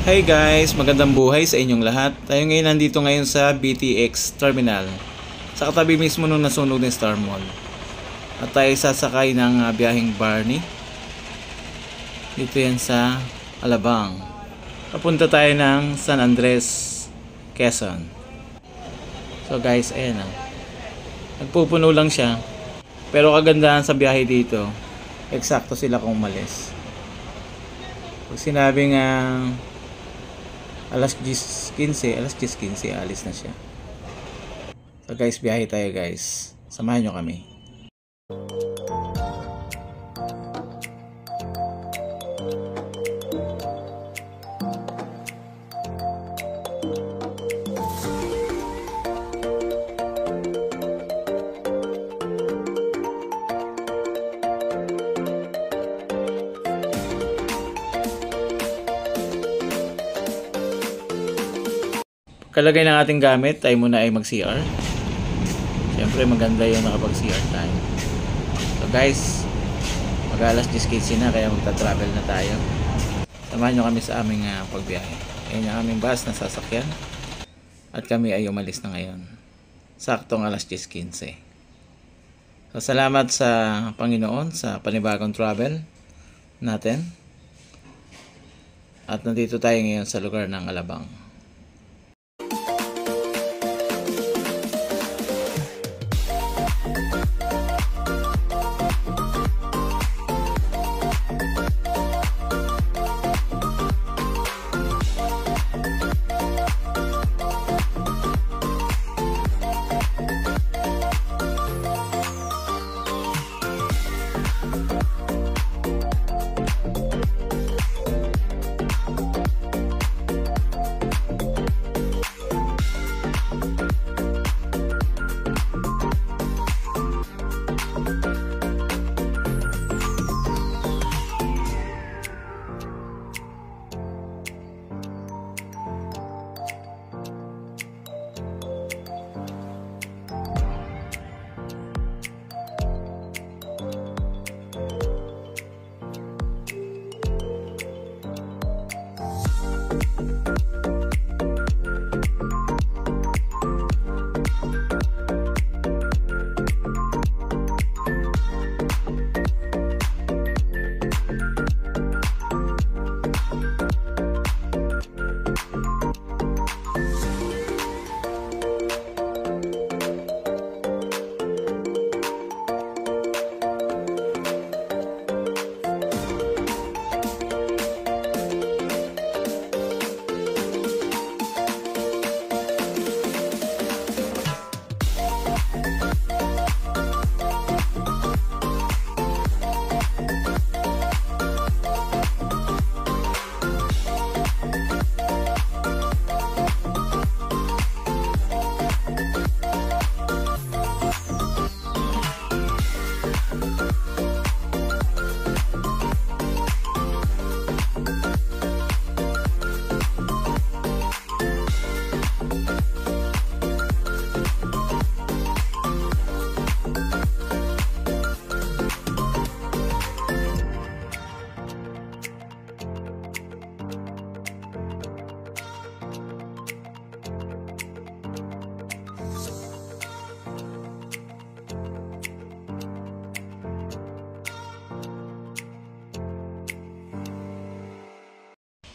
Hey guys, magandang buhay sa inyong lahat. Tayo ngayon nandito ngayon sa BTX Terminal, sa katabi mismo nung nasunog ng Star Mall. At tayo sasakay ng biyaheng Barney. Dito yan sa Alabang. Papunta tayo ng San Andres, Quezon. So guys, ayan na. Nagpupuno lang siya. Pero kagandahan sa biyahe dito, eksakto sila kung umalis. Pag sinabing alas 10:15, alis na siya. So guys, biyahe tayo guys. Samahan nyo kami. Kalagay ng ating gamit, tayo muna ay mag-CR. Siyempre maganda yung nakapag-CR tayo. So guys, mag-alas 10:15 na, kaya magta-travel na tayo. Samahan nyo kami sa aming pagbiyahe. Ayan yung aming bus na sasakyan. At kami ay umalis na ngayon. Saktong alas 10:15. So salamat sa Panginoon sa panibagong travel natin. At nandito tayo ngayon sa lugar ng Alabang.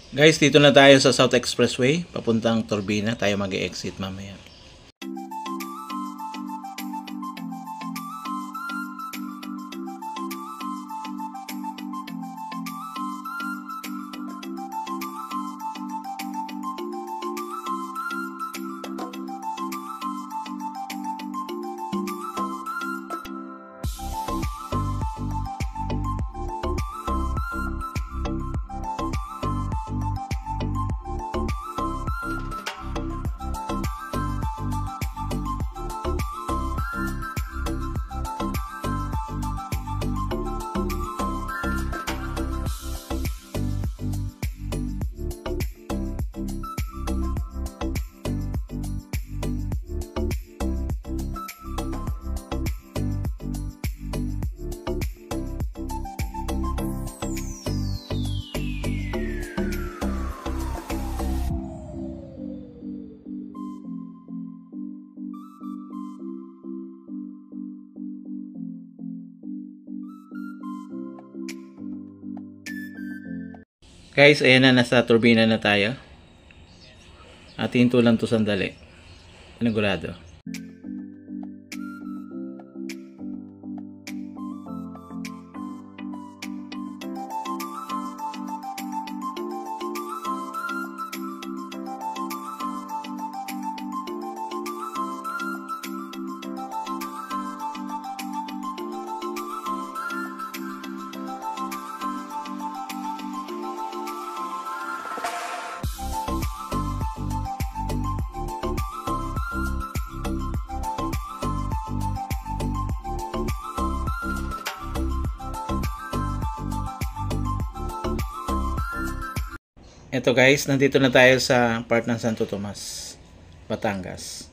Guys, dito na tayo sa South Expressway, papuntang Turbina. Tayo mag-exit mamaya. Guys, ayan na, nasa turbina na tayo. At hinto lang to sandali. Panigurado. Ito guys, nandito na tayo sa part ng Santo Tomas, Batangas.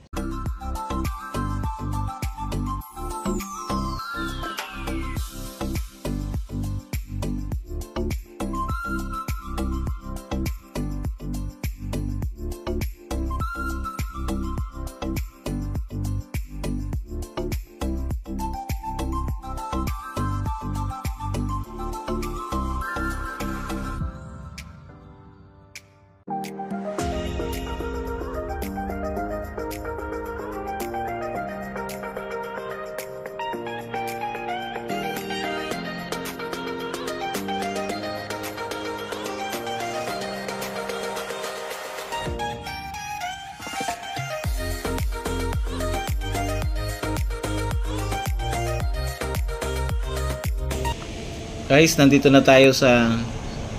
Guys, nandito na tayo sa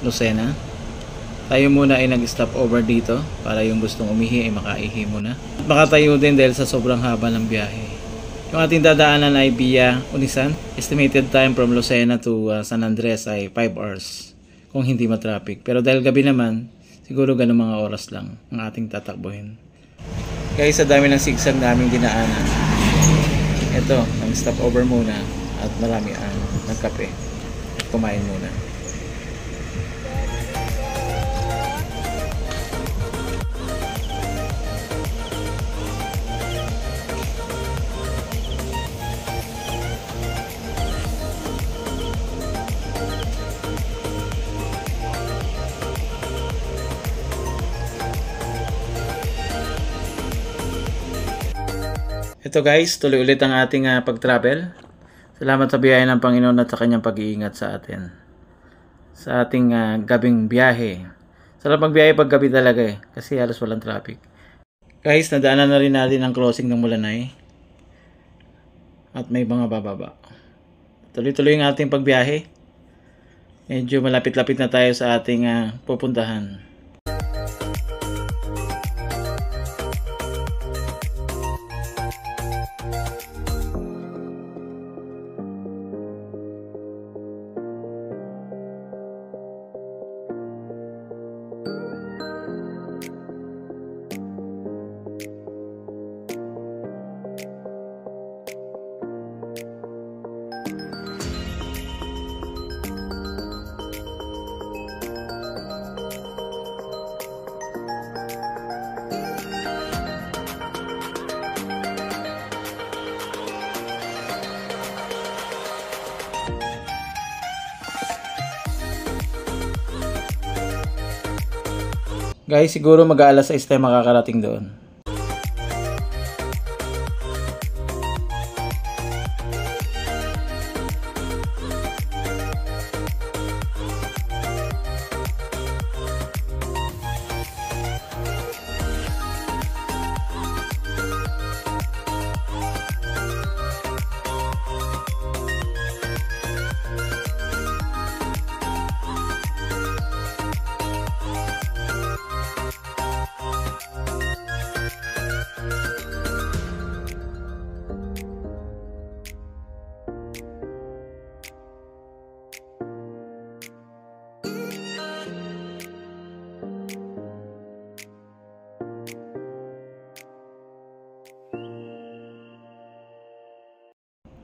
Lucena. Tayo muna ay nag-stop over dito para yung gustong umihi ay makaihi muna. Makatayo din dahil sa sobrang haba ng biyahe. Yung ating dadaanan ay via Unisan. Estimated time from Lucena to San Andres ay 5 hours kung hindi matraffic. Pero dahil gabi naman, siguro ganun mga oras lang ang ating tatakbuhin. Guys, sa dami ng sigsag naming dinaanan. Ito, nag-stop over muna at marami ang nagkape. Kumain muna. Ito guys, tuloy ulit ang ating pag-travel. Salamat sa biyaya ng Panginoon at sa kanyang pag-iingat sa atin. Sa ating gabing biyahe. Sarap magbiyahe pag gabi talaga kasi halos walang traffic. Guys, nadaanan na rin natin ang crossing ng Mulanay. At may mga bababa. Tuloy-tuloy ang ating pagbiyahe. Medyo malapit-lapit na tayo sa ating pupuntahan. Guys, siguro mag-aalas 6 tayo makakarating doon.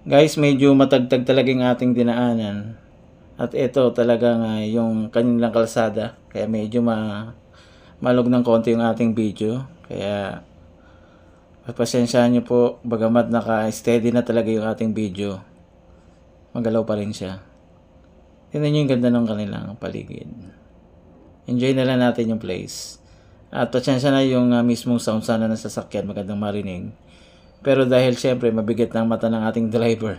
Guys, medyo matagtag talaga yung ating dinaanan. At ito talagang yung kanilang kalsada. Kaya medyo malog ng konti yung ating video. Kaya pagpasensyahan nyo po, bagamat naka-steady na talaga yung ating video, magalaw pa rin siya. Tingnan nyo yung ganda ng kanilang paligid. enjoy na lang natin yung place. At pasensya na yung mismong sound sana ng sasakyan, magandang marinig. Pero dahil syempre mabigat ng mata ng ating driver,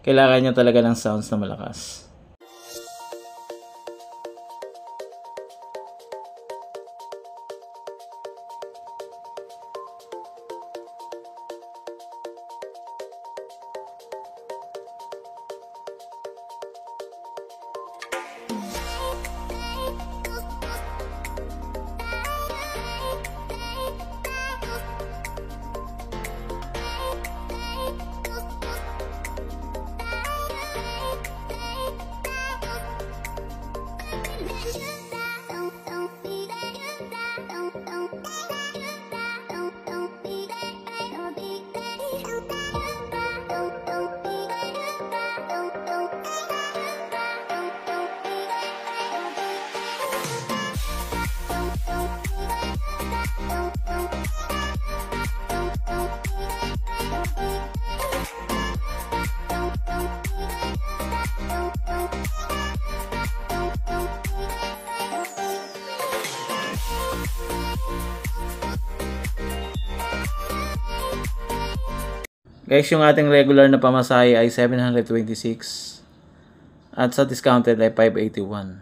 kailangan niya talaga ng sounds na malakas. Guys, yung ating regular na pamasahe ay 726 at sa discounted ay 581.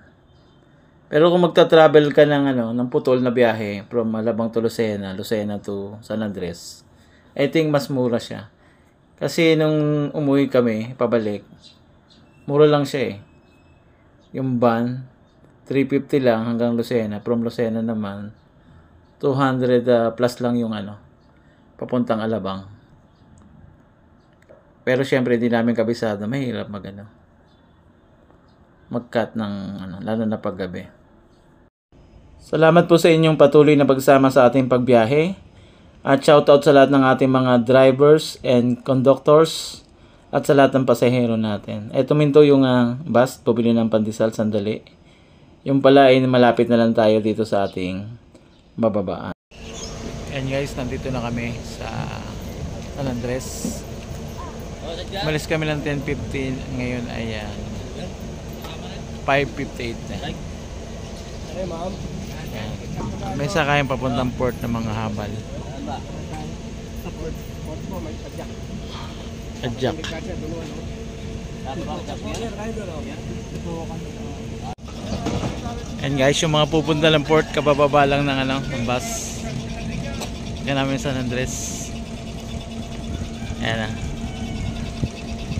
Pero kung magta-travel ka ng putol na biyahe from Alabang to Lucena, Lucena to San Andres, I think mas mura siya. Kasi nung umuwi kami pabalik, mura lang siya eh. Yung van 350 lang hanggang Lucena, from Lucena naman 200 plus lang yung papuntang Alabang. Pero syempre hindi namin kabisado, mahirap mag-cut ng lalo na paggabi. Salamat po sa inyong patuloy na pagsama sa ating pagbiyahe. At shoutout sa lahat ng ating mga drivers and conductors at sa lahat ng pasahero natin. Eto minto yung bus, pabili ng pandesal, sandali. Yung pala ay malapit na lang tayo dito sa ating bababaan. And guys, nandito na kami sa San Andres. Malis kami ng 10:15, ngayon ay 5:58 na. May sakayang papuntang port ng mga habal. Adjak. And guys, yung mga pupunta ng port, kabababa lang ng bus. Yan namin sa San Andres. Ayan na.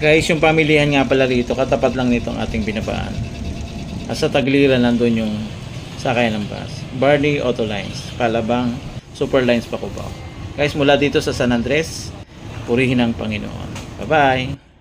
Guys, yung pamilihan nga pala rito, katapat lang nitong ating binabaan. At sa Tagliran nandun yung sakayan ng bus. Barney Auto Lines, Palabang, Super Lines, Pacubao. Guys, mula dito sa San Andres, purihin ang Panginoon. Bye-bye!